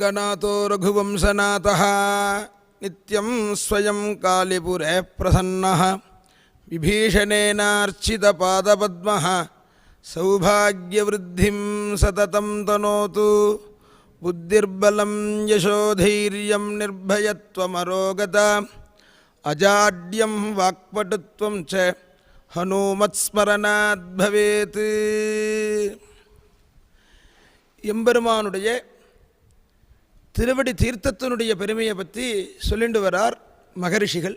रङ्गनाथो रघुवंशनाथः नित्यं स्वयं कालीपुरे प्रसन्नः विभीषणेनार्चितपादपद्मः सौभाग्यवृद्धिं सततं तनोतु बुद्धिर्बलं यशोधैर्यं निर्भयत्वमरोगता अजाड्यं वाक्पटुत्वं च हनुमत्स्मरणात् भवेत्. எம்பெருமானுடைய திருவடி தீர்த்தத்தினுடைய பெருமையை பற்றி சொல்லிண்டு வரார் மகரிஷிகள்.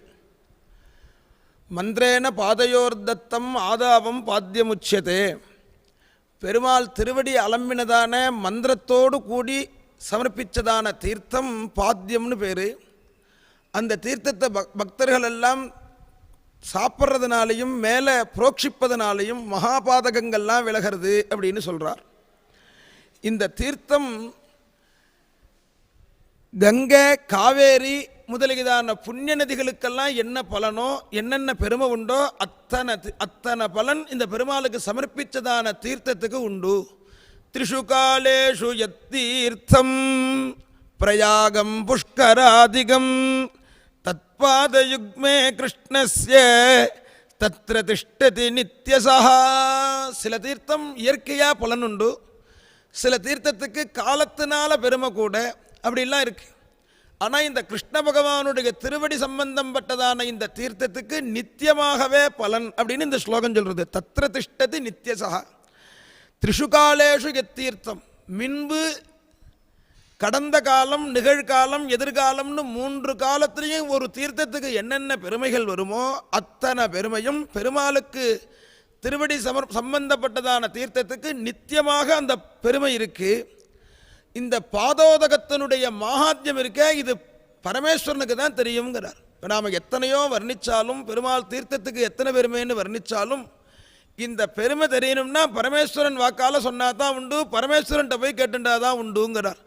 மந்திரேன பாதையோர்தத்தம் ஆதாவம் பாத்தியமுச்சியதே. பெருமாள் திருவடி அலம்பினதான மந்திரத்தோடு கூடி சமர்ப்பித்ததான தீர்த்தம் பாத்தியம்னு பேர். அந்த தீர்த்தத்தை பக்தர்கள் எல்லாம் சாப்பிட்றதுனாலையும் மேலே புரோக்ஷிப்பதனாலையும் மகாபாதகங்கள்லாம் விலகிறது அப்படின்னு சொல்கிறார். இந்த தீர்த்தம் கங்கை காவேரி முதலியதான புண்ணிய நதிகளுக்கெல்லாம் என்ன பலனோ என்னென்ன பெருமை உண்டோ அத்தனை பலன் இந்த பெருமாளுக்கு சமர்ப்பித்ததான தீர்த்தத்துக்கு உண்டு. த்ரிஷு காலேஷு யத்தீர்த்தம் பிரயாகம் புஷ்கராதிகம் தத்பாதயுக்மே கிருஷ்ணஸ்ய தத்ர திஷ்டதி நித்யசஹ. சில தீர்த்தம் இயற்கையாக பலன் உண்டு, சில தீர்த்தத்துக்கு காலத்தினால பெருமை கூட, அப்படிலாம் இருக்குது. ஆனால் இந்த கிருஷ்ண பகவானுடைய திருவடி சம்பந்தம் பட்டதான இந்த தீர்த்தத்துக்கு நித்தியமாகவே பலன் அப்படின்னு இந்த ஸ்லோகம் சொல்கிறது. தத்ர திஷ்டதி நித்யசா. த்ரிஷு காலேஷு எத்தீர்த்தம், முன்பு கடந்த காலம் நிகழ்காலம் எதிர்காலம்னு 3 காலத்திலையும் ஒரு தீர்த்தத்துக்கு என்னென்ன பெருமைகள் வருமோ அத்தனை பெருமையும் பெருமாளுக்கு திருவடி சம்பந்தப்பட்டதான தீர்த்தத்துக்கு நித்தியமாக அந்த பெருமை இருக்குது. இந்த பாதோதகத்தினுடைய மகாத்மியம் இருக்க இது பரமேஸ்வரனுக்கு தான் தெரியுங்கிறார். இப்போ நாம் எத்தனையோ வர்ணித்தாலும் பெருமாள் தீர்த்தத்துக்கு எத்தனை பெருமைன்னு வர்ணித்தாலும் இந்த பெருமை தெரியணும்னா பரமேஸ்வரன் வாக்கால் சொன்னா தான் உண்டு, பரமேஸ்வரன்ட்ட போய் கேட்டுண்டா தான் உண்டுங்கிறார்.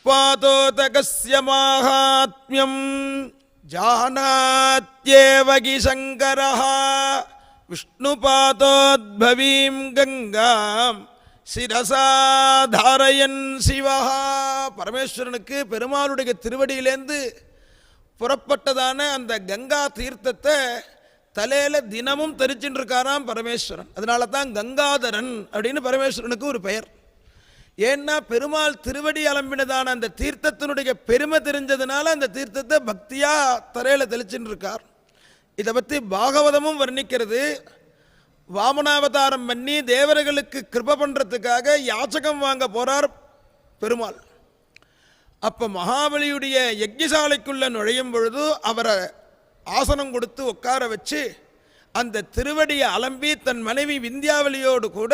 பாதோதகஸ்ய மகாத்மியம் ஜானாத்யேவகி சங்கரஹ விஷ்ணுபாதோத்பவீம் கங்காம் சிரசாதாரயன் சிவஹா. பரமேஸ்வரனுக்கு பெருமாளுடைய திருவடியிலேருந்து புறப்பட்டதான அந்த கங்கா தீர்த்தத்தை தலையில் தினமும் தெரிச்சுட்டு இருக்காராம் பரமேஸ்வரன். அதனால தான் கங்காதரன் அப்படின்னு பரமேஸ்வரனுக்கு ஒரு பெயர். ஏன்னா பெருமாள் திருவடி அலம்பினதான அந்த தீர்த்தத்தினுடைய பெருமை தெரிஞ்சதுனால அந்த தீர்த்தத்தை பக்தியாக தலையில் தெளிச்சுட்டு இருக்கார். இதை பற்றி பாகவதமும் வர்ணிக்கிறது. வாமனாவதாரம் பண்ணி தேவர்களுக்கு கிருபை பண்ணுறதுக்காக யாச்சகம் வாங்க போகிறார் பெருமாள். அப்போ மகாபலியுடைய யஜ்ஞசாலைக்குள்ளே நுழையும் பொழுது அவரை ஆசனம் கொடுத்து உட்கார வச்சு அந்த திருவடியை அலம்பி தன் மனைவி விந்தியாவலியோடு கூட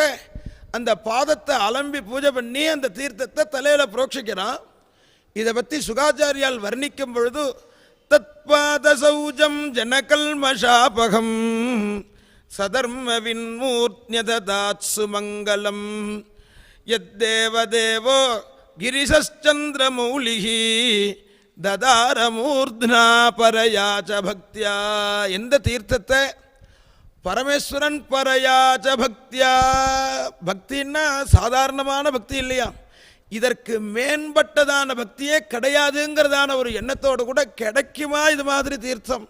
அந்த பாதத்தை அலம்பி பூஜை பண்ணி அந்த தீர்த்தத்தை தலையில் புரோக்ஷிக்கிறான். இதை பற்றி சுகாச்சாரியால் வர்ணிக்கும் பொழுது தத்பாத சௌஜம் ஜனகல்மஷாபகம் சதர்ம வின்மூர்த்யததாத்சு மங்களம் யத்தேவதேவோ கிரிசந்திரமௌலிஹி ததாரமூர்த்னா பரயாச்ச பக்தியா. எந்த தீர்த்தத்தை பரமேஸ்வரன் பரயாச்ச பக்தியா. பக்தின்னா சாதாரணமான பக்தி இல்லையா, இதற்கு மேம்பட்டதான பக்தியே கிடையாதுங்கிறதான ஒரு எண்ணத்தோடு கூட கிடைக்குமா இது மாதிரி தீர்த்தம்,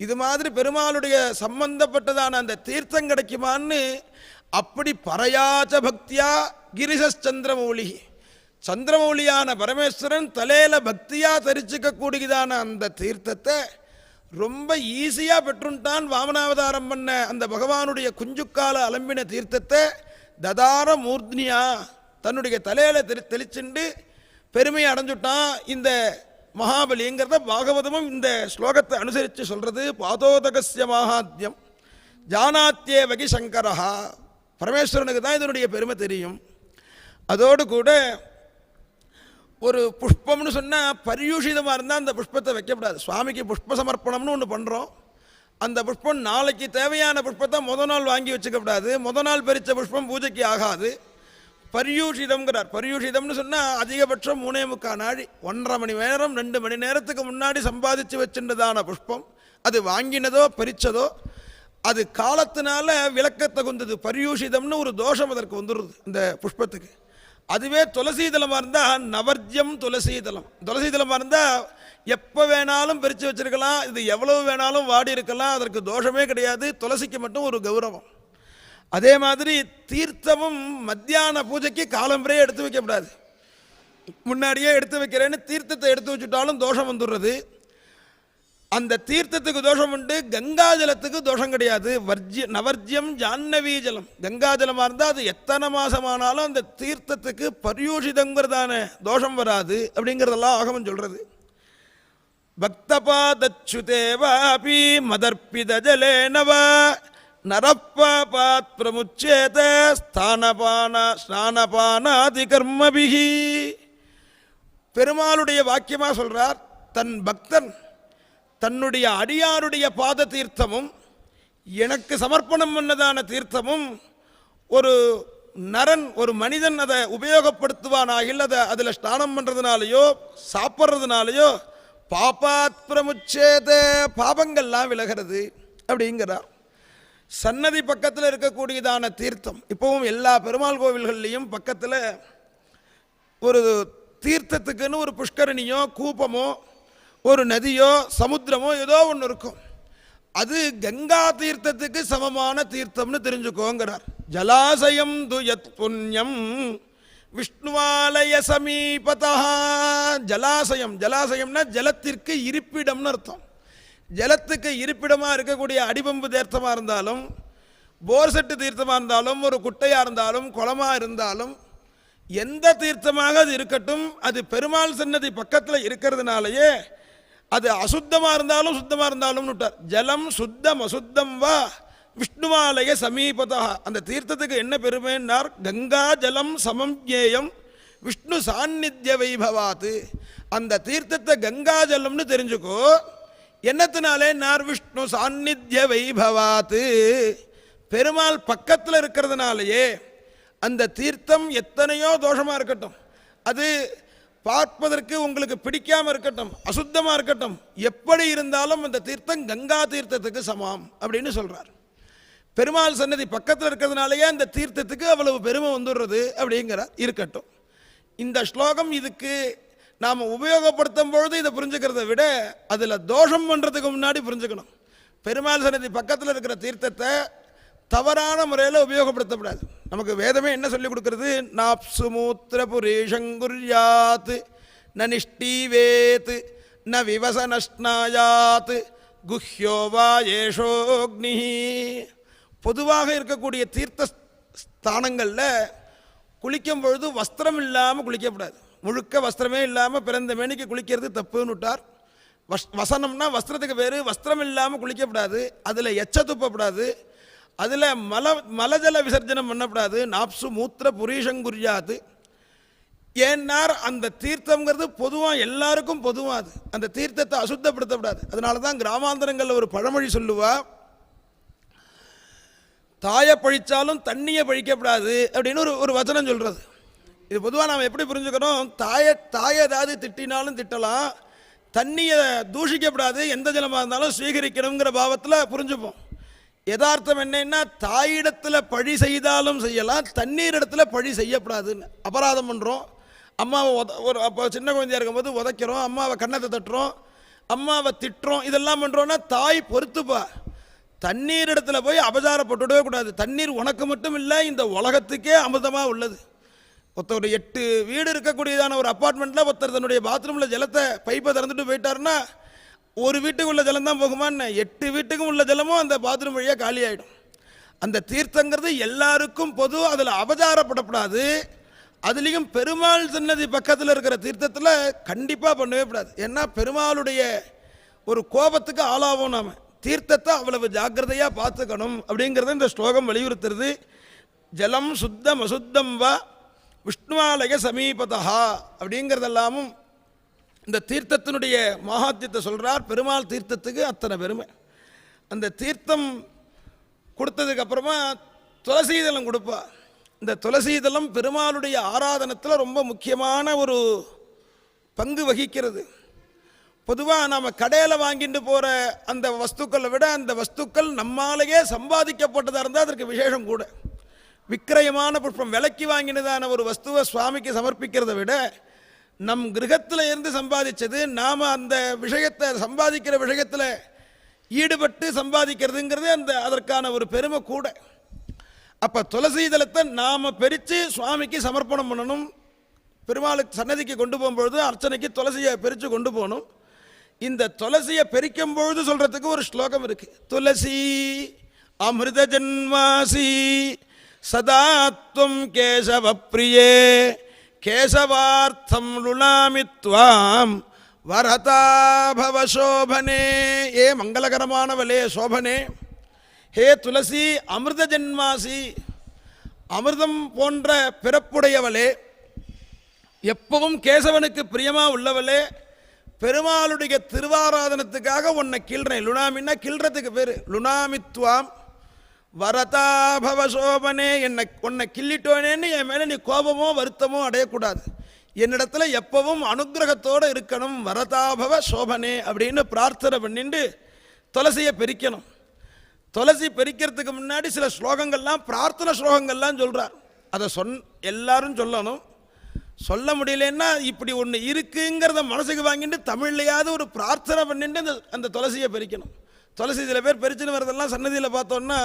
இது மாதிரி பெருமாளுடைய சம்பந்தப்பட்டதான அந்த தீர்த்தம் கிடைக்குமான்னு அப்படி பரயாச்ச பக்தியா கிரிசந்திரமௌலி. சந்திரமௌலியான பரமேஸ்வரன் தலையில பக்தியா தரிச்சுக்கக்கூடியதான அந்த தீர்த்தத்தை ரொம்ப ஈஸியாக பெற்றுன்ட்டான். வாமனாவதாரம் பண்ண அந்த பகவானுடைய குஞ்சுக்கால அலம்பின தீர்த்தத்தை ததார மூர்த்னியா தன்னுடைய தலையில் தெளிச்சுண்டு பெருமையை அடைஞ்சுட்டான் இந்த மகாபலிங்கிறத பாகவதமும் இந்த ஸ்லோகத்தை அனுசரித்து சொல்கிறது. பாதோதகஸ்ய மகாத்மியம் ஜானாத்யேவகி சங்கரஹா. பரமேஸ்வரனுக்கு தான் இதனுடைய பெருமை தெரியும். அதோடு கூட ஒரு புஷ்பம்னு சொன்னால் பரியூஷிதமாக இருந்தால் அந்த புஷ்பத்தை வைக்கப்படாது. சுவாமிக்கு புஷ்ப சமர்ப்பணம்னு ஒன்று பண்ணுறோம். அந்த புஷ்பம் நாளைக்கு தேவையான புஷ்பத்தை நாள் வாங்கி வச்சுக்கப்படாது. நாள் பறித்த புஷ்பம் பூஜைக்கு ஆகாது. பரியூஷிதம்ங்கிறார். பரியூஷிதம்னு சொன்னால் அதிகபட்சம் 3.25 நாழி, 1.5 மணி நேரம் 2 மணி நேரத்துக்கு முன்னாடி சம்பாதிச்சு வச்சுன்றதான புஷ்பம். அது வாங்கினதோ பறித்ததோ அது காலத்தினால விளக்கத்தை கொண்டது. பரியூஷிதம்னு ஒரு தோஷம் அதற்கு வந்துடுது இந்த புஷ்பத்துக்கு. அதுவே துளசீதளமாக இருந்தால் நவர்ஜ்யம் துளசீதளம். துளசீதளமாக இருந்தால் எப்போ வேணாலும் பிரித்து வச்சிருக்கலாம், இது எவ்வளவு வேணாலும் வாடி இருக்கலாம், அதற்கு தோஷமே கிடையாது. துளசிக்கு மட்டும் ஒரு கௌரவம். அதே மாதிரி தீர்த்தமும் மத்தியான பூஜைக்கு காலம்பரே எடுத்து வைக்கப்படாது. முன்னாடியே எடுத்து வைக்கிறேன்னு தீர்த்தத்தை எடுத்து வச்சுட்டாலும் தோஷம் வந்துடுறது. அந்த தீர்த்தத்துக்கு தோஷம் உண்டு, கங்கா ஜலத்துக்கு தோஷம் கிடையாது. நவர்ஜ்யம் ஜான்னவி ஜலம். கங்கா ஜலமாக இருந்தால் அது எத்தனை மாதமானாலும் அந்த தீர்த்தத்துக்கு பரியூஷிதங்கிறதான தோஷம் வராது அப்படிங்கிறதெல்லாம் ஆகமம் சொல்கிறது. பக்தபாதச்சுதேவாபி மதர்ப்பித ஜலேனவா நரப்பாத் பிரமுச்சேத ஸ்நானபானாதி கர்மபிஹி. பெருமாளுடைய வாக்கியமாக சொல்றார், தன் பக்தன் தன்னுடைய அடியாருடைய பாத தீர்த்தமும் எனக்கு சமர்ப்பணம் பண்ணதான தீர்த்தமும் ஒரு நரன் ஒரு மனிதன் அதை உபயோகப்படுத்துவானாகில் அதை அதில் ஸ்நானம் பண்ணுறதுனாலையோ சாப்பிட்றதுனாலையோ பாபாத் பிரமுச்சேத பாபங்கள்லாம் விலகிறது அப்படிங்கிறார். சன்னதி பக்கத்தில் இருக்கக்கூடியதான தீர்த்தம் இப்போவும் எல்லா பெருமாள் கோவில்கள்லையும் பக்கத்தில் ஒரு தீர்த்தத்துக்குன்னு ஒரு புஷ்கரணியோ கூப்பமோ ஒரு நதியோ சமுத்திரமோ ஏதோ ஒன்று இருக்கும். அது கங்கா தீர்த்தத்துக்கு சமமான தீர்த்தம்னு தெரிஞ்சுக்கோங்கிறார். ஜலாசயம் துயத் புண்ணியம் விஷ்ணுவாலய சமீபதா. ஜலாசயம், ஜலாசயம்னா ஜலத்திற்கு இருப்பிடம்னு அர்த்தம். ஜலத்துக்கு இருப்பிடமாக இருக்கக்கூடிய அடிபம்பு தீர்த்தமாக இருந்தாலும் போர் செட்டு தீர்த்தமாக இருந்தாலும் ஒரு குட்டையாக இருந்தாலும் குளமாக இருந்தாலும் எந்த தீர்த்தமாக அது இருக்கட்டும், அது பெருமாள் சன்னதி பக்கத்தில் இருக்கிறதுனாலேயே அது அசுத்தமாக இருந்தாலும் சுத்தமாக இருந்தாலும் விட்டார். ஜலம் சுத்தம் அசுத்தம் வா விஷ்ணுவாலய சமீபதா. அந்த தீர்த்தத்துக்கு என்ன பெருமைன்னார், கங்கா ஜலம் சமம் ஜேயம் விஷ்ணு சாநித்திய வைபவாத்து. அந்த தீர்த்தத்தை கங்கா ஜலம்னு தெரிஞ்சுக்கோ. என்னத்தினாலே நார் விஷ்ணு சாநித்திய வைபவாத்து, பெருமாள் பக்கத்தில் இருக்கிறதுனாலேயே அந்த தீர்த்தம் எத்தனையோ தோஷமாக இருக்கட்டும், அது பார்ப்பதற்கு உங்களுக்கு பிடிக்காமல் இருக்கட்டும், அசுத்தமாக இருக்கட்டும், எப்படி இருந்தாலும் அந்த தீர்த்தம் கங்கா தீர்த்தத்துக்கு சமம் அப்படின்னு சொல்கிறார். பெருமாள் சன்னதி பக்கத்தில் இருக்கிறதுனாலேயே அந்த தீர்த்தத்துக்கு அவ்வளவு பெருமை வந்துடுறது அப்படிங்கிறார். இருக்கட்டும், இந்த ஸ்லோகம் இதுக்கு நாம் உபயோகப்படுத்தும் பொழுது இதை புரிஞ்சுக்கிறத விட அதில் தோஷம் பண்ணுறதுக்கு முன்னாடி புரிஞ்சுக்கணும். பெருமாள் சன்னதி பக்கத்தில் இருக்கிற தீர்த்தத்தை தவறான முறையில் உபயோகப்படுத்தப்படாது. நமக்கு வேதமே என்ன சொல்லிக் கொடுக்கறது, நாப்சு மூத்திர புரீஷங்குர்யாத் ந நிஷ்டீவேத் ந விவசனஸ்நாயாத் குஹ்யோவா ஏஷோக்னி. பொதுவாக இருக்கக்கூடிய தீர்த்த ஸ்தானங்களில் குளிக்கும் பொழுது வஸ்திரம் இல்லாமல் குளிக்கப்படாது. முழுக்க வஸ்திரமே இல்லாமல் பிறந்த மேனிக்கு குளிக்கிறது தப்புன்னு விட்டார். வசனம்னா வஸ்திரத்துக்கு வேறு, வஸ்திரம் இல்லாமல் குளிக்கப்படாது. அதில் எச்ச துப்பப்படாது, அதில் மலஜல விசர்ஜனம் பண்ணப்படாது. நாப்சு மூத்திர புரீஷங்குர்யாத்து. ஏன்னார் அந்த தீர்த்தங்கிறது பொதுவாக எல்லாருக்கும் பொதுவாக, அந்த தீர்த்தத்தை அசுத்தப்படுத்தப்படாது. அதனால தான் கிராமாந்தரங்களில் ஒரு பழமொழி சொல்லுவா, தாயை பழிச்சாலும் தண்ணியை பழிக்கப்படாது அப்படின்னு ஒரு வச்சனம் சொல்கிறது. இது பொதுவாக நாம் எப்படி புரிஞ்சுக்கிறோம், தாயை ஏதாவது திட்டினாலும் திட்டலாம், தண்ணியை தூஷிக்கப்படாது, எந்த ஜலமாக இருந்தாலும் ஸ்வீகரிக்கணுங்கிற பாவத்தில் புரிஞ்சுப்போம். யதார்த்தம் என்னன்னா, தாயிடத்தில் பழி செய்தாலும் செய்யலாம், தண்ணீர் இடத்துல பழி செய்யப்படாதுன்னு. அபராதம் பண்ணுறோம், அம்மாவை ஒரு அப்போ சின்ன குழந்தையாக இருக்கும்போது உதைக்கிறோம், அம்மாவை கன்னத்தை தட்டுறோம், அம்மாவை திட்டுறோம், இதெல்லாம் பண்ணுறோன்னா தாய் பொறுத்துப்பா. தண்ணீர் இடத்துல போய் அபசாரப்பட்டுடவே கூடாது. தண்ணீர் உனக்கு மட்டும் இல்லை, இந்த உலகத்துக்கே அமிர்தமாக உள்ளது. ஒருத்தர் 8 வீடு இருக்கக்கூடியதான ஒரு அப்பார்ட்மெண்ட்டில் ஒருத்தர் தன்னுடைய பாத்ரூமில் ஜலத்தை பைப்பை திறந்துட்டு போயிட்டாருன்னா ஒரு வீட்டுக்கு உள்ள ஜலம் தான் போகுமான்னு 8 வீட்டுக்கும் உள்ள ஜலமும் அந்த பாத்ரூம் வழியாக காலி ஆகிடும். அந்த தீர்த்தங்கிறது எல்லாருக்கும் பொது, அதில் அபசாரப்படப்படாது. அதுலேயும் பெருமாள் சன்னதி பக்கத்தில் இருக்கிற தீர்த்தத்தில் கண்டிப்பாக பண்ணவே கூடாது. ஏன்னா பெருமாளுடைய ஒரு கோபத்துக்கு ஆளாகும். நாம் தீர்த்தத்தை அவ்வளவு ஜாக்கிரதையாக பார்த்துக்கணும் அப்படிங்கிறத இந்த ஸ்லோகம் வலியுறுத்துறது. ஜலம் சுத்தம் அசுத்தம் வா விஷ்ணுவாலய சமீபதா அப்படிங்கிறதெல்லாமும் இந்த தீர்த்தத்தினுடைய மகாத்தியத்தை சொல்கிறார். பெருமாள் தீர்த்தத்துக்கு அத்தனை பெருமை. அந்த தீர்த்தம் கொடுத்ததுக்கப்புறமா துளசீதளம் கொடுப்பா. இந்த துளசீதளம் பெருமாளுடைய ஆராதனத்தில் ரொம்ப முக்கியமான ஒரு பங்கு வகிக்கிறது. பொதுவாக நாம் கடையில் வாங்கிட்டு போகிற அந்த வஸ்துக்களை விட அந்த வஸ்துக்கள் நம்மாலேயே சம்பாதிக்கப்பட்டதாக இருந்தால் அதற்கு விசேஷம் கூட. விக்கிரயமான புஷ்பம், விலைக்கு வாங்கினதான ஒரு வஸ்துவை சுவாமிக்கு சமர்ப்பிக்கிறத விட நம் கிரகத்தில் இருந்து சம்பாதிச்சது, நாம் அந்த விஷயத்தை சம்பாதிக்கிற விஷயத்தில் ஈடுபட்டு சம்பாதிக்கிறதுங்கிறது அதற்கான ஒரு பெருமை கூட. அப்போ துளசி தலத்தை நாம் பிரித்து சுவாமிக்கு சமர்ப்பணம் பண்ணணும். பெருமாளுக்கு சன்னதிக்கு கொண்டு போகும்பொழுது அர்ச்சனைக்கு துளசியை பிரித்து கொண்டு போகணும். இந்த துளசியை பிரிக்கும் பொழுது சொல்கிறதுக்கு ஒரு ஸ்லோகம் இருக்குது. துளசி அமிர்த ஜன்மாசி சதாத்வம் கேசவ பிரியே கேசவார்த்தம் லுலாமித்வாம் வரதாபவ சோபனே. ஏ மங்களகரமானவளே சோபனே, ஹே துளசி அமிர்த ஜன்மாசி, அமிர்தம் போன்ற பிறப்புடையவளே, எப்பவும் கேசவனுக்கு பிரியமா உள்ளவளே, பெருமாளுடைய திருவாராதனத்துக்காக உன்னை கிள்றேன். லுணாமின்னா கிள்றதுக்கு பேர். லுணாமித்வாம் வரதாபவ சோபனே, உன்னை கிள்ளிட்டோனேன்னு என் மேலே நீ கோபமோ வருத்தமோ அடையக்கூடாது. என்னிடத்துல எப்பவும் அனுகிரகத்தோடு இருக்கணும். வரதாபவ சோபனே அப்படின்னு பிரார்த்தனை பண்ணிட்டு துளசியை பிரிக்கணும். துளசி பிரிக்கிறதுக்கு முன்னாடி சில ஸ்லோகங்கள்லாம் பிரார்த்தனை ஸ்லோகங்கள்லாம் சொல்கிறார். அதை எல்லாரும் சொல்லணும். சொல்ல முடியலன்னா இப்படி ஒன்று இருக்குங்கிறத மனசுக்கு வாங்கிட்டு தமிழ்லையாவது ஒரு பிரார்த்தனை பண்ணிட்டு அந்த துளசியை பறிக்கணும். துளசி சில பேர் பறிச்சுன்னு வரதெல்லாம் சன்னதியில் பார்த்தோன்னா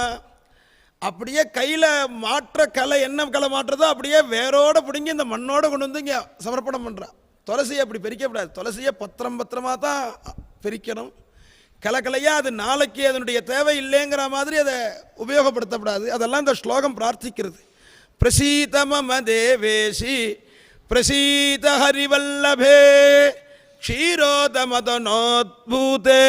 அப்படியே கையில் மாற்ற கலை, என்ன கலை மாற்றுறதோ அப்படியே வேரோடு பிடிங்கி இந்த மண்ணோடு கொண்டு வந்து இங்கே சமர்ப்பணம் பண்ணுறான். துளசியை அப்படி பிரிக்கப்படாது. துளசியை பத்திரமாக தான் பிரிக்கணும். கலையாக அது நாளைக்கு அதனுடைய தேவை இல்லைங்கிற மாதிரி அதை உபயோகப்படுத்தப்படாது. அதெல்லாம் இந்த ஸ்லோகம் பிரார்த்திக்கிறது. பிரசீதமம தேவேசி பிரசீத ஹரிவல்லபே க்ஷீரோதமதனோத்பூதே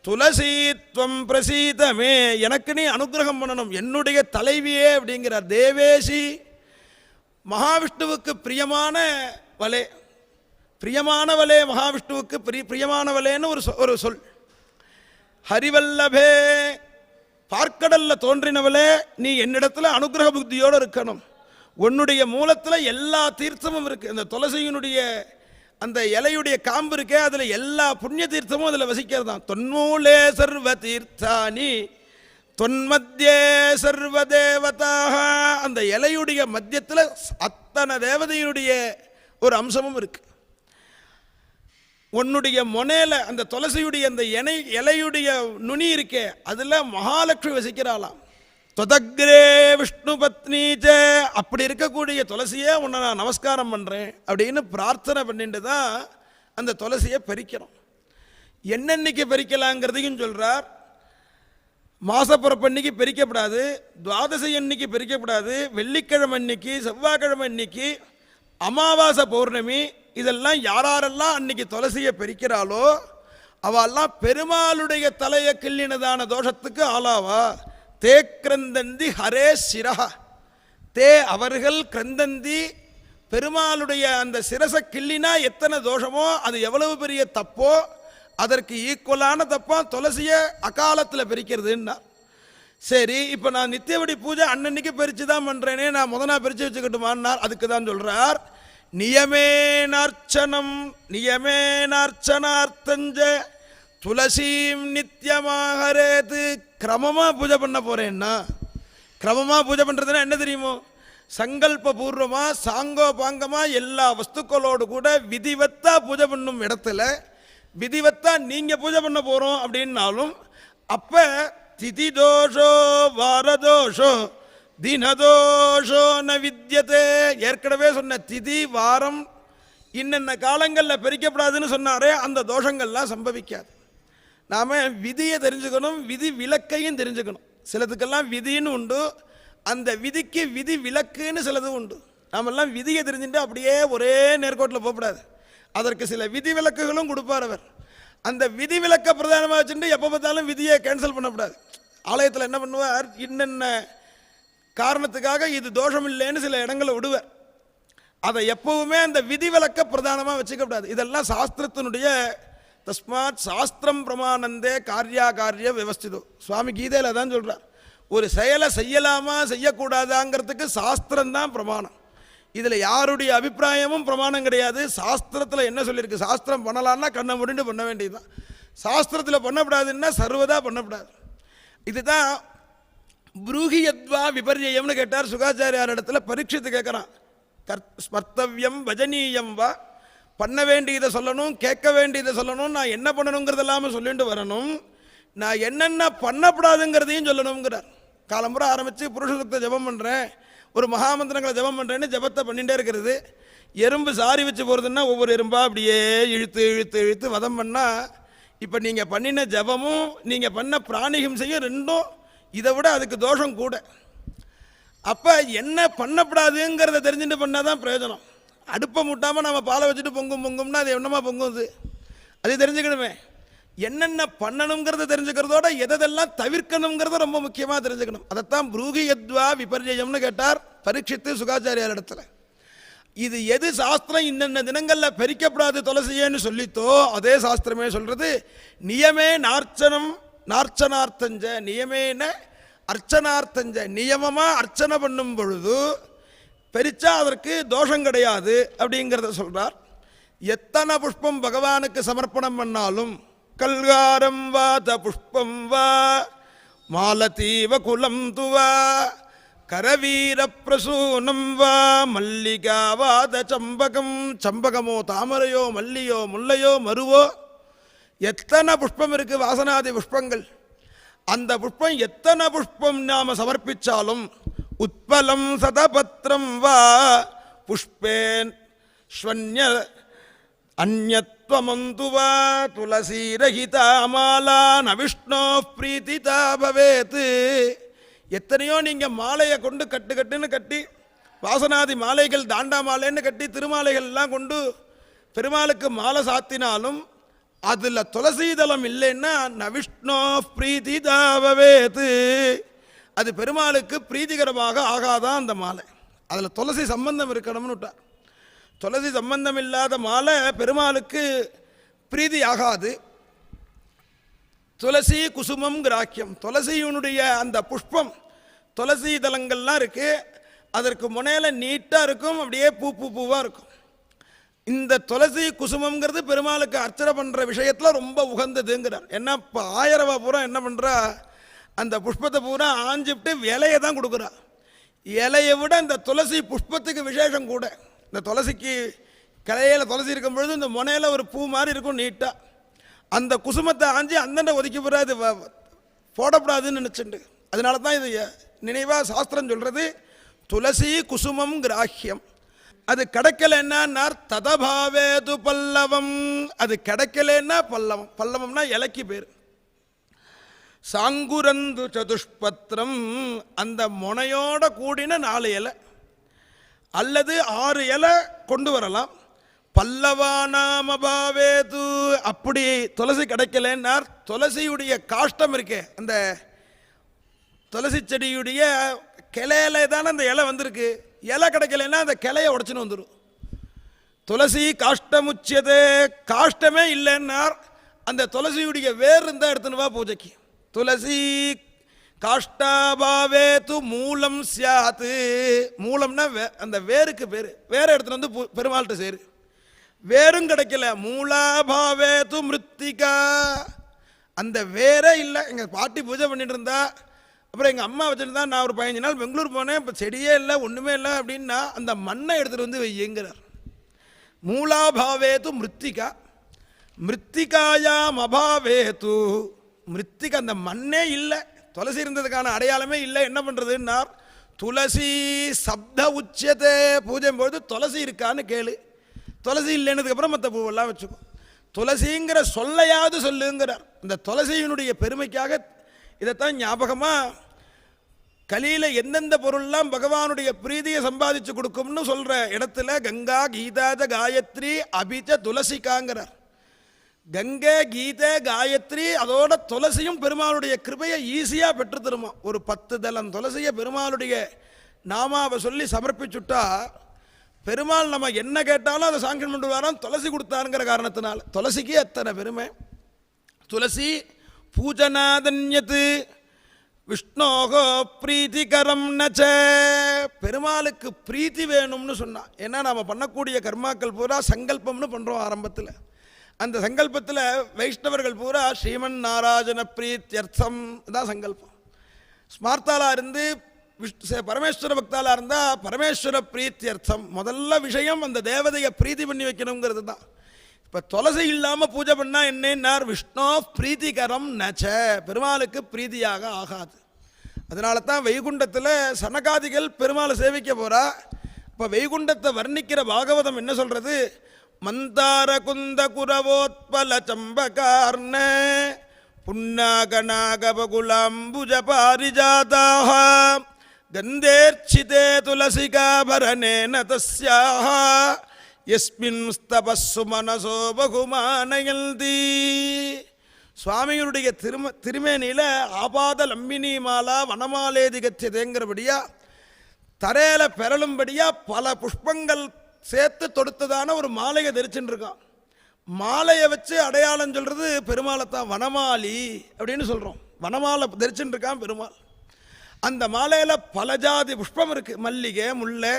துளசீத்வம் பிரசீதமே. எனக்கு நீ அனுகிரகம் பண்ணணும், என்னுடைய தலைவியே அப்படிங்கிறார். தேவேசி மகாவிஷ்ணுவுக்கு பிரியமானவளே, பிரியமானவளே, மகாவிஷ்ணுவுக்கு பிரியமானவளேன்னு ஒரு சொல். ஹரிவல்லபே பார்க்கடல்ல தோன்றினவளே, நீ என்னிடத்துல அனுகிரக புத்தியோடு இருக்கணும். உன்னுடைய மூலத்தில் எல்லா தீர்த்தமும் இருக்கு. அந்த துளசியினுடைய அந்த இலையுடைய காம்பு இருக்கே, அதில் எல்லா புண்ணிய தீர்த்தமும் அதில் வசிக்கிறது தான். தொன்மூலே சர்வ தீர்த்தானி தொன்மத்தியே சர்வ தேவதாக. அந்த இலையுடைய மத்தியத்தில் அத்தனை தேவதையினுடைய ஒரு அம்சமும் இருக்கு. உன்னுடைய மொனையில் அந்த துளசியுடைய அந்த இலையுடைய நுனி இருக்கே, அதில் மகாலட்சுமி வசிக்கிறாளாம். தொதக்ரே விஷ்ணு பத்னீச்ச. அப்படி இருக்கக்கூடிய துளசியை உன்னை நான் நமஸ்காரம் பண்ணுறேன் அப்படின்னு பிரார்த்தனை பண்ணிட்டு தான் அந்த துளசியை பறிக்கணும். என்னென்னைக்கு பறிக்கலாங்கிறதையும் சொல்கிறார். மாசப்பிறப்பு அன்னைக்கு பறிக்கப்படாது, துவாதசி அன்னைக்கு பறிக்கப்படாது, வெள்ளிக்கிழமை அன்னைக்கு, செவ்வாய்க்கிழமை அன்னைக்கு, அமாவாசை பௌர்ணமி, இதெல்லாம் யாரெல்லாம் அன்னைக்கு துளசியை பறிக்கிறாளோ அவெல்லாம் பெருமாளுடைய தலையை கிள்ளினதான தோஷத்துக்கு ஆளாவா. தே கிரந்தந்தி ஹரே சிரஹா. தே அவர்கள் கிரந்தந்தி பெருமாளுடைய அந்த சிரசை கிள்ளினா எத்தனை தோஷமோ, அது எவ்வளவு பெரிய தப்போ அதற்கு ஈக்குவலான தப்பா துளசியை அகாலத்தில் பிரிக்கிறதுன்னா. சரி, இப்போ நான் நித்தியவடி பூஜை அன்னன்னைக்கு பறித்து தான் பண்ணுறேனே, நான் முதனா பறித்து வச்சுக்கிட்டுமான்னார். அதுக்கு தான் சொல்கிறார், நியமேனார்ச்சனம் நியமேனார்ச்சனார்த்தஞ்ச துளசீம் நித்தியமாகரேது. கிரமமாக பூஜை பண்ண போகிறேன்னா, கிரமமாக பூஜை பண்ணுறதுன்னா என்ன தெரியுமோ, சங்கல்ப பூர்வமாக சாங்கோபாங்கமாக எல்லா வஸ்துக்களோடு கூட விதிவத்தா பூஜை பண்ணும் இடத்துல விதிவத்தா நீங்கள் பூஜை பண்ண போகிறோம் அப்படின்னாலும் அப்போ திதி தோஷோ வாரதோஷோ தினதோஷோ ந வித்யதே. ஏற்கனவே சொன்ன திதி வாரம் இன்னென்ன காலங்களில் பிரிக்கப்படாதுன்னு சொன்னாரே, அந்த தோஷங்கள்லாம் சம்பவிக்காது. நாம் விதியை தெரிஞ்சுக்கணும், விதி விலக்கையும் தெரிஞ்சுக்கணும். சிலதுக்கெல்லாம் விதின்னு உண்டு, அந்த விதிக்கு விதி விலக்குன்னு சிலது உண்டு. நாமெல்லாம் விதியை தெரிஞ்சுட்டு அப்படியே ஒரே நேர்கோட்டில் போகக்கூடாது. அதற்கு சில விதி விலக்குகளும் கொடுப்பார் அவர். அந்த விதி விலக்க பிரதானமாக வச்சுட்டு எப்போ பார்த்தாலும் விதியை கேன்சல் பண்ணக்கூடாது. ஆலயத்தில் என்ன பண்ணுவார், இன்னென்ன காரணத்துக்காக இது தோஷம் இல்லைன்னு சில இடங்களை விடுவார். அதை எப்பவுமே அந்த விதி விலக்க பிரதானமாக வச்சுக்கப்படாது. இதெல்லாம் சாஸ்திரத்தினுடைய தஸ்மாத் சாஸ்திரம் பிரமானந்தே காரியா காரிய விவஸ்திதோ. சுவாமி கீதையில் தான் சொல்கிறார், ஒரு செயலை செய்யலாமா செய்யக்கூடாதாங்கிறதுக்கு சாஸ்திரம் தான் பிரமாணம். இதில் யாருடைய அபிப்பிராயமும் பிரமாணம் கிடையாது. சாஸ்திரத்தில் என்ன சொல்லியிருக்கு, சாஸ்திரம் பண்ணலான்னா கண்ணை முடிண்டு பண்ண வேண்டியதுதான். சாஸ்திரத்தில் பண்ணக்கூடாதுன்னா சர்வதா பண்ணக்கூடாது. இதுதான் புரூஹியத்வா விபர்யம்னு கேட்டார் சுகாச்சாரியார் இடத்துல. பரீட்சித்து கேட்குறான், ஸ்மர்த்தவ்யம் பஜனீயம் வா, பண்ண வேண்டியதை சொல்லணும், கேட்க வேண்டியதை சொல்லணும், நான் என்ன பண்ணணுங்கிறது இல்லாமல் சொல்லிட்டு வரணும், நான் என்னென்ன பண்ணப்படாதுங்கிறதையும் சொல்லணுங்கிறார். காலம்புற ஆரம்பித்து புருஷ சுத்த ஜபம் பண்ணுறேன், ஒரு மகாமந்திரங்களை ஜபம் பண்ணுறேன்னு ஜபத்தை பண்ணிகிட்டே இருக்கிறது. எறும்பு சாரி வச்சு போகிறதுன்னா ஒவ்வொரு எறும்பாக அப்படியே இழுத்து இழுத்து இழுத்து வதம் பண்ணால், இப்போ நீங்கள் பண்ணின ஜபமும் நீங்கள் பண்ண பிராணிஹிம்சையும் ரெண்டும் இதை விட அதுக்கு தோஷம் கூட. அப்போ என்ன பண்ணப்படாதுங்கிறத தெரிஞ்சுட்டு பண்ணால் தான் பிரயோஜனம். அடுப்பை முட்டாமல் நம்ம பாலை வச்சுட்டு பொங்கும்னா அது என்னமா பொங்குது, அது தெரிஞ்சுக்கணுமே. என்னென்ன பண்ணணுங்கிறத தெரிஞ்சுக்கிறதோட எதெல்லாம் தவிர்க்கணுங்கிறத ரொம்ப முக்கியமாக தெரிஞ்சுக்கணும். அதைத்தான் புரூஹியத்வா விபர்யம்னு கேட்டார் பரீட்சித்து சுகாச்சாரியார் இடத்துல. இது எது சாஸ்திரம் இன்னென்ன தினங்களில் பறிக்கப்படாது துளசியேன்னு சொல்லித்தோ அதே சாஸ்திரமே சொல்கிறது, நியமே நார்ச்சனார்த்தஞ்ச நியமேன அர்ச்சனார்த்தஞ்ச, நியமமாக அர்ச்சனை பண்ணும் பொழுது பெரிச்சா அதற்கு தோஷம் கிடையாது அப்படிங்கிறத சொல்கிறார். எத்தனை புஷ்பம் பகவானுக்கு சமர்ப்பணம் பண்ணாலும், கல்காரம் வா த புஷ்பம் வா மாலதீவ குலம் துவா கரவீர பிரசூனம் வா மல்லிகா வாத சம்பகம், சம்பகமோ தாமரையோ மல்லியோ முல்லையோ மருவோ, எத்தனை புஷ்பம் இருக்குது வாசனாதி புஷ்பங்கள், அந்த புஷ்பம் எத்தனை புஷ்பம் நாம் சமர்ப்பித்தாலும், உத்பலம் சதபத்ரம் வா புஷ்பேன் ஸ்வன்ய அந்யத்வமந்து வா துளசீரஹிதா மாலா நவிஷ்ணோ பிரீதிதா பவேத். எத்தனையோ நீங்கள் மாலையை கொண்டு கட்டுன்னு கட்டி, வாசனாதி மாலைகள் தாண்டா மாலைன்னு கட்டி திருமாலைகள் எல்லாம் கொண்டு பெருமாளுக்கு மாலை சாத்தினாலும் அதில் துளசீதளம் இல்லைன்னா நவிஷ்ணோ பிரீதிதா பவேத், அது பெருமாளுக்கு பிரீதிகரமாக ஆகாதான் அந்த மாலை. அதில் துளசி சம்பந்தம் இருக்கணும்னு விட்டார். துளசி சம்பந்தம் இல்லாத மாலை பெருமாளுக்கு பிரீதி ஆகாது. துளசி குசுமம் கிராக்கியம், துளசியினுடைய அந்த புஷ்பம் துளசி தலங்கள்லாம் இருக்குது, அதற்கு முனையில் நீட்டாக இருக்கும், அப்படியே பூவாக இருக்கும். இந்த துளசி குசுமங்கிறது பெருமாளுக்கு அர்ச்சனை பண்ணுற விஷயத்தில் ரொம்ப உகந்ததுங்கிறார். ஏன்னா இப்போ ஆயிரவா பூரா என்ன பண்ணுறா, அந்த புஷ்பத்தை பூரா ஆஞ்சிவிட்டு இலையை தான் கொடுக்குறா. இலையை விட இந்த துளசி புஷ்பத்துக்கு விசேஷம் கூட. இந்த துளசிக்கு கிளையில் துளசி இருக்கும் பொழுது இந்த முனையில் ஒரு பூ மாதிரி இருக்கும் நீட்டாக, அந்த குசுமத்தை ஆஞ்சி அந்தண்ட ஒதுக்கி போடாது போடக்கூடாதுன்னு நினச்சிண்டு. அதனால தான் இது நினைவாக சாஸ்திரம் சொல்கிறது துளசி குசுமம் கிராஹ்யம். அது கிடைக்கலன்னா ததபாவேது பல்லவம், அது கிடைக்கலன்னா பல்லவம். பல்லவம்னா இலைக்கு பேர். சாங்குரந்து சதுஷ்பத்திரம், அந்த முனையோட கூடின 4 இலை அல்லது 6 இலை கொண்டு வரலாம். பல்லவானாமபாவேது, அப்படி துளசி கிடைக்கலன்னார், துளசியுடைய காஷ்டம் இருக்கே, அந்த துளசி செடியுடைய கிளையில தானே அந்த இலை வந்திருக்கு, இலை கிடைக்கலன்னா அந்த கிளையை உடச்சுன்னு வந்துடும். துளசி காஷ்டமுச்சியது, காஷ்டமே இல்லைன்னார், அந்த துளசியுடைய வேர் இருந்தால் எடுத்துன்னு வா பூஜைக்கு. துளசி காஷ்டாபாவேது மூலம் சியாத்து, மூலம்னா அந்த வேருக்கு பேர், வேற எடுத்துன்னு வந்து பெருமாள்கிட்ட சேரு. வேரும் கிடைக்கல, மூலாபாவேது மிருத்திகா, அந்த வேரே இல்லை. எங்கள் பாட்டி பூஜை பண்ணிட்டு இருந்தா, அப்புறம் எங்கள் அம்மா வச்சுருந்தா, நான் ஒரு 15 நாள் பெங்களூர் போனேன், இப்போ செடியே இல்லை ஒன்றுமே இல்லை அப்படின்னா அந்த மண்ணை எடுத்துகிட்டு வந்து வையுங்கிறார். மூலாபாவேது மிருத்திகா, மிருத்திகாயாம் அபாவேது, மிருத்திகா அந்த மண்ணே இல்லை, துளசி இருந்ததுக்கான அடையாளமே இல்லை. என்ன பண்ணுறதுன்னார், துளசி சப்த உச்சத்தை பூஜை போது துளசி இருக்கான்னு கேளு, துளசி இல்லைன்னதுக்கப்புறம் மற்ற பூவெல்லாம் வச்சுக்கோ, துளசிங்கிற சொல்லையாவது சொல்லுங்கிறார். இந்த துளசியினுடைய பெருமைக்காக இதைத்தான் ஞாபகமாக கலியில் எந்தெந்த பொருள்லாம் பகவானுடைய பிரீதியை சம்பாதிச்சு கொடுக்கும்னு சொல்கிற இடத்துல கங்கா கீதாஜ காயத்ரி அபிஜ துளசிக்காங்கிறார். கங்கை கீதை காயத்ரி அதோட துளசியும் பெருமாளுடைய கிருபையை ஈஸியாக பெற்று தருமா. ஒரு 10 தலம் துளசியை பெருமாளுடைய நாமாவை சொல்லி சமர்ப்பிச்சுட்டா பெருமாள் நம்ம என்ன கேட்டாலும் அதை சாங்ஷன் பண்ணி வரோம், துளசி கொடுத்தாருங்கிற காரணத்தினால. துளசிக்கு அத்தனை பெருமை. துளசி பூஜனாதன்யத்து விஷ்ணோகோ பிரீத்திகரம் நச்ச, பெருமாளுக்கு பிரீத்தி வேணும்னு சொன்னான். ஏன்னா நாம் பண்ணக்கூடிய கர்மாக்கள் பூரா சங்கல்பம்னு பண்ணுறோம் ஆரம்பத்தில். அந்த சங்கல்பத்தில் வைஷ்ணவர்கள் பூரா ஸ்ரீமன் நாராஜன பிரீத்தியர்த்தம் தான் சங்கல்பம். ஸ்மார்த்தாலாக இருந்து பரமேஸ்வர பக்தாலாக இருந்தால் பரமேஸ்வர பிரீத்தியர்த்தம் முதல்ல விஷயம் அந்த தேவதையை பிரீதி பண்ணி வைக்கணுங்கிறது தான். இப்போ துளசி இல்லாமல் பூஜை பண்ணால் என்னன்னார், விஷ்ணு பிரீத்திகரம் நச்ச, பெருமாளுக்கு பிரீதியாக ஆகாது. அதனால தான் வைகுண்டத்தில் சனகாதிகள் பெருமாளை சேவிக்க போகிறா. இப்போ வைகுண்டத்தை வர்ணிக்கிற பாகவதம் என்ன சொல்கிறது, மந்தார குந்த குரவோத்பல சம்பகார்ண புன்னாகநாகபகுலாம்புஜ பாரிஜாதாக கந்தேர்ச்சிதே துளசிகாபரணேன தஸ்யாஹ யஸ்மின் ஸ்தபஸ்ஸு மனசோ பகுமானயந்தி. சுவாமிகளுடைய திருமேனியில் ஆபாத லம்பினி மாலா வனமாலேதி கத்தியதேங்கிறபடியா தரையில் பெறலும்படியா பல புஷ்பங்கள் சேர்த்து தொடுத்ததான ஒரு மாலையை தரிச்சுட்டு இருக்கான். மாலையை வச்சு அடையாளம் சொல்கிறது பெருமாளை தான், வனமாலி அப்படின்னு சொல்கிறோம். வனமாலை தரிச்சுட்டு இருக்கான் பெருமாள். அந்த மாலையில் பல ஜாதி புஷ்பம் இருக்குது, மல்லிகை, முல்லை,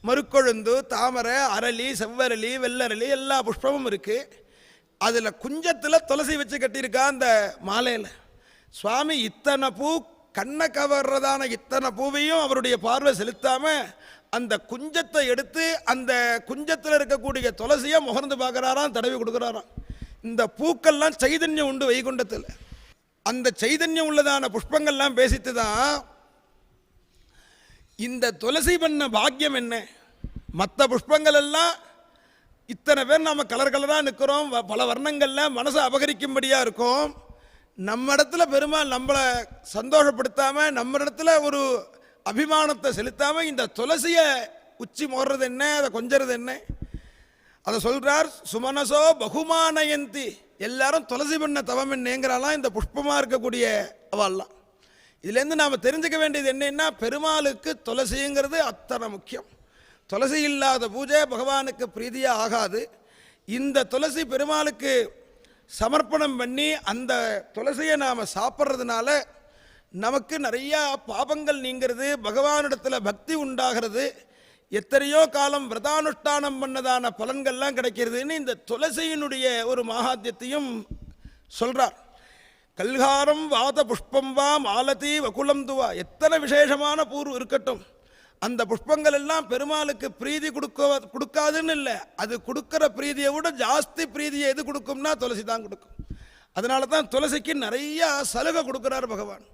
மறுக்கொழுந்து, தாமரை, அரளி, செவ்வரளி, வெள்ளரளி எல்லா புஷ்பமும் இருக்குது. அதில் குஞ்சத்தில் துளசி வச்சு கட்டியிருக்கா அந்த மாலையில். சுவாமி இத்தனை பூ கண்ணை கவர்றதான இத்தனை பூவையும் அவருடைய பார்வை செலுத்தாமல் அந்த குஞ்சத்தை எடுத்து அந்த குஞ்சத்தில் இருக்கக்கூடிய துளசியை முகர்ந்து பார்க்குறாராம், தடவி கொடுக்குறாராம். இந்த பூக்கள்லாம் சைதன்யம் உண்டு வைகுண்டத்தில். அந்த சைதன்யம் உள்ளதான புஷ்பங்கள்லாம் பேசித்து தான் இந்த துளசி பண்ண பாக்கியம் என்ன. மற்ற புஷ்பங்கள் எல்லாம் இத்தனை பேர் நம்ம கலர் கலராக நிற்கிறோம், பல வர்ணங்களில் மனசை அபகரிக்கும்படியாக இருக்கும். நம்ம இடத்துல பெருமாள் நம்மளை சந்தோஷப்படுத்தாமல் நம்ம இடத்துல ஒரு அபிமானத்தை செலுத்தாமல் இந்த துளசியை உச்சி மோர்றது என்ன, அதை கொஞ்சறது என்ன, அதை சொல்கிறார். சுமனசோ பகுமானயந்தி, எல்லாரும் துளசி பண்ண தவம் என்னங்கிறாலாம் இந்த புஷ்பமாக இருக்கக்கூடிய அவெல்லாம். இதுலேருந்து நாம் தெரிஞ்சுக்க வேண்டியது என்னன்னா, பெருமாளுக்கு துளசிங்கிறது அத்தனை முக்கியம். துளசி இல்லாத பூஜை பகவானுக்கு பிரீதியாக ஆகாது. இந்த துளசி பெருமாளுக்கு சமர்ப்பணம் பண்ணி அந்த துளசியை நாம் சாப்பிட்றதுனால நமக்கு நிறையா பாபங்கள் நீங்கிறது, பகவானிடத்தில் பக்தி உண்டாகிறது, எத்தனையோ காலம் விரதானுஷ்டானம் பண்ணதான பலன்கள்லாம் கிடைக்கிறதுன்னு இந்த துளசியினுடைய ஒரு மகாத்யத்தையும் சொல்கிறார். கல்காரம் வாத புஷ்பம் வா மாலதி வகுலம் துவா, எத்தனை விசேஷமான பூர்வம் இருக்கட்டும், அந்த புஷ்பங்கள் எல்லாம் பெருமாளுக்கு பிரீதி கொடுக்காதுன்னு இல்லை, அது கொடுக்குற பிரீதியை விட ஜாஸ்தி பிரீதியை எது கொடுக்கும்னா துளசி தான் கொடுக்கும். அதனால தான் துளசிக்கு நிறையா சலுகை கொடுக்குறார் பகவான்.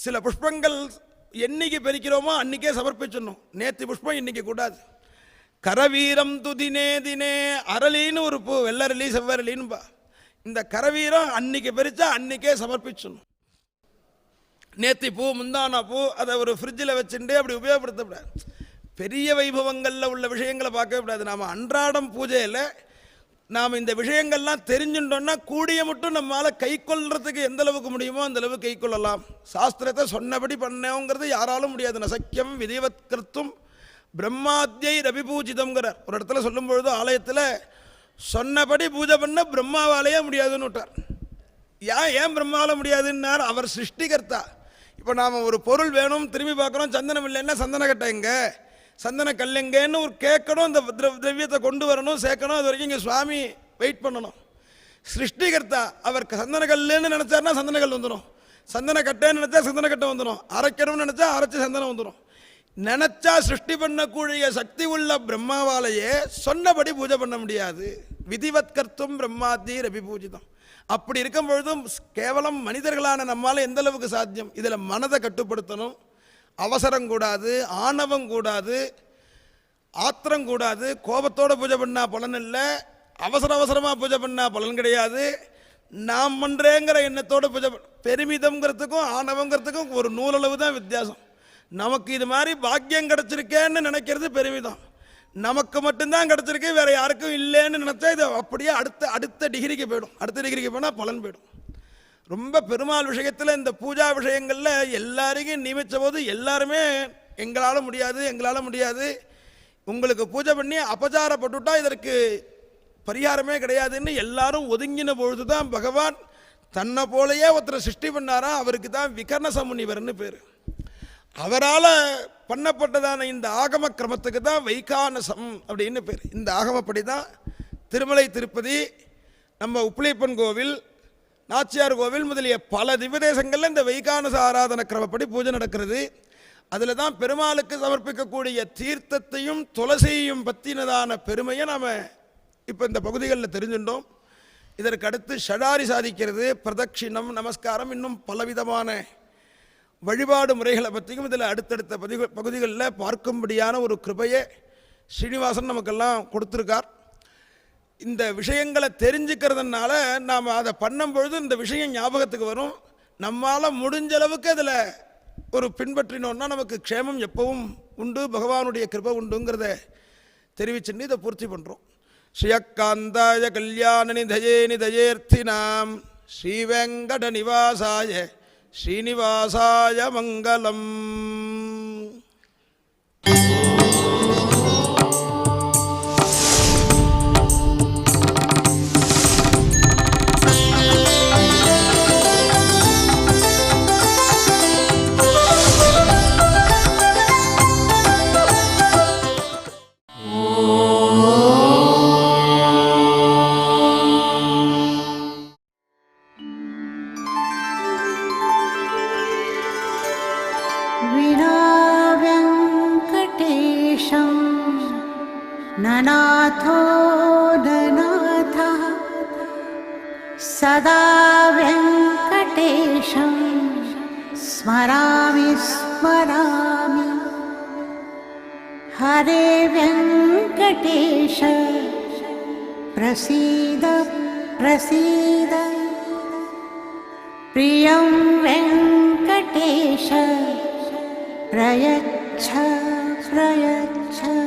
சில புஷ்பங்கள் என்னைக்கு பெருக்கிறோமோ அன்றைக்கே சமர்ப்பிச்சிடணும். நேற்று புஷ்பம் இன்றைக்கி கூடாது. கரவீரம் துதினே தினே, அரளின்னு ஒரு பூ, வெள்ளரளி செவ்வரளின்னு இந்த கரவீரம் அன்றைக்கி பறித்தா அன்றைக்கே சமர்ப்பிச்சிடணும். நேத்தி பூ, முந்தானா பூ, அதை ஒரு ஃப்ரிட்ஜில் வச்சுட்டு அப்படி உபயோகப்படுத்தக்கூடாது. பெரிய வைபவங்களில் உள்ள விஷயங்களை பார்க்கவே கூடாது. நாம் அன்றாடம் பூஜையில் நாம் இந்த விஷயங்கள்லாம் தெரிஞ்சுட்டோன்னா கூடிய மட்டும் நம்மளால் கை கொள்றதுக்கு எந்த அளவுக்கு முடியுமோ அந்த அளவுக்கு கை கொள்ளலாம். சாஸ்திரத்தை சொன்னபடி பண்ணோங்கிறது யாராலும் முடியாது. நசக்கியம் விதிவத்கிருத்தும் பிரம்மாத்தியை ரவிபூஜிதம்ங்கிறார். ஒரு இடத்துல சொல்லும் பொழுது ஆலயத்தில் சொன்னபடி பூஜை பண்ண பிரம்மாவாலேயே முடியாதுன்னு விட்டார். ஏன் பிரம்மாவால் முடியாதுன்னார், அவர் சிருஷ்டிகர்த்தா. இப்போ நாம் ஒரு பொருள் வேணும், திரும்பி பார்க்குறோம், சந்தனம் இல்லைன்னா சந்தன கட்டை எங்கே, சந்தன கல் எங்கேன்னு ஒரு கேட்கணும், இந்த திரவியத்தை கொண்டு வரணும், சேர்க்கணும். அது வரைக்கும் இங்கே சுவாமி வெயிட் பண்ணணும். சிருஷ்டிகர்த்தா அவர் சந்தன கல்லுன்னு நினச்சாருன்னா சந்தன கல் வந்துடும், சந்தன கட்டைன்னு நினச்சா சந்தன கட்டை வந்துடும், அரைக்கணும்னு நினச்சா அரைச்சி சந்தனம் வந்துடும். நினச்சா சிருஷ்டி பண்ணக்கூடிய சக்தி உள்ள பிரம்மாவாலேயே சொன்னபடி பூஜை பண்ண முடியாது. விதிவத்கர்த்தும் பிரம்மாத்தி ரபிபூஜிதம். அப்படி இருக்கும் பொழுதும் கேவலம் மனிதர்களான நம்மால் எந்த அளவுக்கு சாத்தியம். இதில் மனதை கட்டுப்படுத்தணும், அவசரம் கூடாது, ஆணவம் கூடாது, ஆத்திரம் கூடாது. கோபத்தோடு பூஜை பண்ணால் பலன் இல்லை, அவசரமாக பூஜை பண்ணால் பலன் கிடையாது. நாம் பண்ணுறேங்கிற எண்ணத்தோடு பூஜை பெருமிதம்ங்கிறதுக்கும் ஆணவங்கிறதுக்கும் ஒரு நூலளவு தான் வித்தியாசம். நமக்கு இது மாதிரி பாக்கியம் கிடச்சிருக்கேன்னு நினைக்கிறது பெருமிதம், நமக்கு மட்டும்தான் கிடச்சிருக்கு வேறு யாருக்கும் இல்லைன்னு நினச்சா இது அப்படியே அடுத்த டிகிரிக்கு போயிடும். அடுத்த டிகிரிக்கு போனால் பலன் போயிடும். ரொம்ப பெருமாள் விஷயத்தில் இந்த பூஜா விஷயங்களில் எல்லாரையும் நியமித்த போது எல்லாருமே எங்களால் முடியாது, உங்களுக்கு பூஜை பண்ணி அபச்சாரப்பட்டுட்டா இதற்கு பரிகாரமே கிடையாதுன்னு எல்லாரும் ஒதுங்கின பொழுது தான் பகவான் தன்னை போலையே ஒருத்தரை சிருஷ்டி பண்ணாரா. அவருக்கு தான் விகர்ணச முனிவர்னு பேர். அவரால் பண்ணப்பட்டதான இந்த ஆகம கிரமத்துக்கு தான் வைகானசம் அப்படின்னு பேர். இந்த ஆகமப்படி தான் திருமலை திருப்பதி, நம்ம உப்பிலியப்பன் கோவில், நாச்சியார் கோவில் முதலிய பல திவ்ய தேசங்களில் இந்த வைகானச ஆராதன கிரமப்படி பூஜை நடக்கிறது. அதில் தான் பெருமாளுக்கு சமர்ப்பிக்கக்கூடிய தீர்த்தத்தையும் துளசியையும் பற்றினதான பெருமையை நாம் இப்போ இந்த பகுதிகளில் தெரிஞ்சுட்டோம். இதற்கு அடுத்து ஷடாரி சாதிக்கிறது, பிரதட்சிணம், நமஸ்காரம், இன்னும் பலவிதமான வழிபாடு முறைகளை பற்றியும் இதில் அடுத்தடுத்த பகுதிகளில் பார்க்கும்படியான ஒரு கிருபையை ஸ்ரீனிவாசன் நமக்கெல்லாம் கொடுத்துருக்கார். இந்த விஷயங்களை தெரிஞ்சுக்கிறதுனால நாம் அதை பண்ணும்பொழுது இந்த விஷயம் ஞாபகத்துக்கு வரும். நம்மால் முடிஞ்ச அளவுக்கு அதில் ஒரு பின்பற்றினோன்னா நமக்கு க்ஷேமம் எப்பவும் உண்டு, பகவானுடைய கிருபை உண்டுங்கிறத தெரிவிச்சுட்டு இதை பூர்த்தி பண்ணுறோம். ஸ்ரீயக்காந்தாய கல்யாண நிதயே நிதயேர்த்தினாம் ஸ்ரீவெங்கட நிவாசாய ஸ்ரீனிவாசாய மங்களம். ननाथो ननाथः सदा वेङ्कटेशं स्मरामि स्मरामि. हरे वेङ्कटेश प्रसीद प्रसीद. प्रियं वेङ्कटेश प्रयच्छ प्रयच्छ.